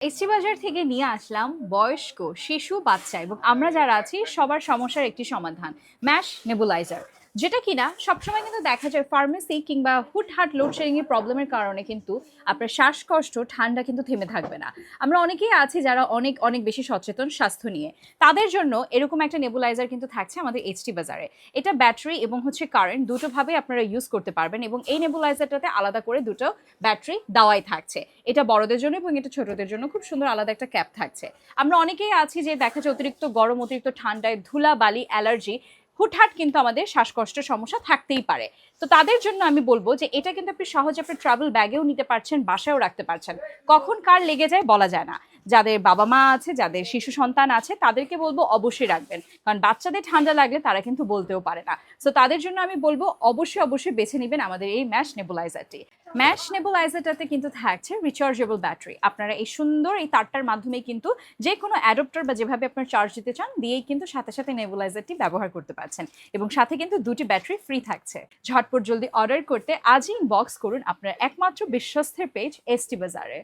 ST বাজার থেকে নিয়ে আসলাম বয়স্ক, শিশু, বাচ্চা এবং আমরা যারা আছি সবার সমস্যার একটি সমাধান, ম্যাশ নেবুলাইজার। যেটা কিনা সবসময় কিন্তু দেখা যায় ফার্মেসি কিংবা হুটহাট লোডশেডিং এর প্রবলেমের কারণে কিন্তু আপনার শ্বাসকষ্ট, ঠান্ডা কিন্তু থেমে থাকবে না। আমরা অনেকেই আছি যারা অনেক অনেক বেশি সচেতন স্বাস্থ্য নিয়ে। তাদের জন্য এরকম একটা নেবুলাইজার কিন্তু থাকছে আমাদের এইচটি বাজারে। এটা ব্যাটারি এবং হচ্ছে কারেন্ট দুটোভাবে আপনারা ইউজ করতে পারবেন এবং এই নেবুলাইজারটাতে আলাদা করে দুটো ব্যাটারি দেওয়াই থাকছে। এটা বড়দের জন্য এবং এটা ছোটদের জন্য খুব সুন্দর আলাদা একটা ক্যাপ থাকছে। আমরা অনেকেই আছি যে দেখা যায় অতিরিক্ত গরম, অতিরিক্ত ঠান্ডায় ধুলা বালি অ্যালার্জি হুটহাট কিন্তু আমাদের শ্বাসকষ্টের সমস্যা থাকতেই পারে। তো তাদের জন্য আমি বলবো যে এটা কিন্তু আপনি সহজে আপনার ট্রাভেল ব্যাগেও নিতে পারছেন, বাসায়ও রাখতে পারছেন। কখন কার লেগে যায় বলা যায় না। যাদের বাবা মা আছে, যাদের শিশু সন্তান আছে, তাদেরকে বলবো অবশ্যই রাখবেন, কারণ বাচ্চাদের ঠান্ডা লাগলে তারা কিন্তু বলতেও পারে না। সো তাদের জন্য আমি বলবো অবশ্যই অবশ্যই বেছে নেবেন আমাদের এই ম্যাশ নেবুলাইজারটি। ম্যাশ নেবুলাইজারটাতে কিন্তু থাকছে রিচার্জেবল ব্যাটারি। আপনারা এই সুন্দর এই তারটার মাধ্যমে কিন্তু যে কোনো অ্যাডপ্টার বা যেভাবে আপনার চার্জ দিতে চান দিয়েই কিন্তু সাথে সাথে নেবুলাইজারটি ব্যবহার করতে পারছেন এবং সাথে কিন্তু দুটি ব্যাটারি ফ্রি থাকছে। ঝটপট জলদি অর্ডার করতে আজই ইনবক্স করুন আপনার একমাত্র বিশ্বস্তের পেজ এসটি বাজারে।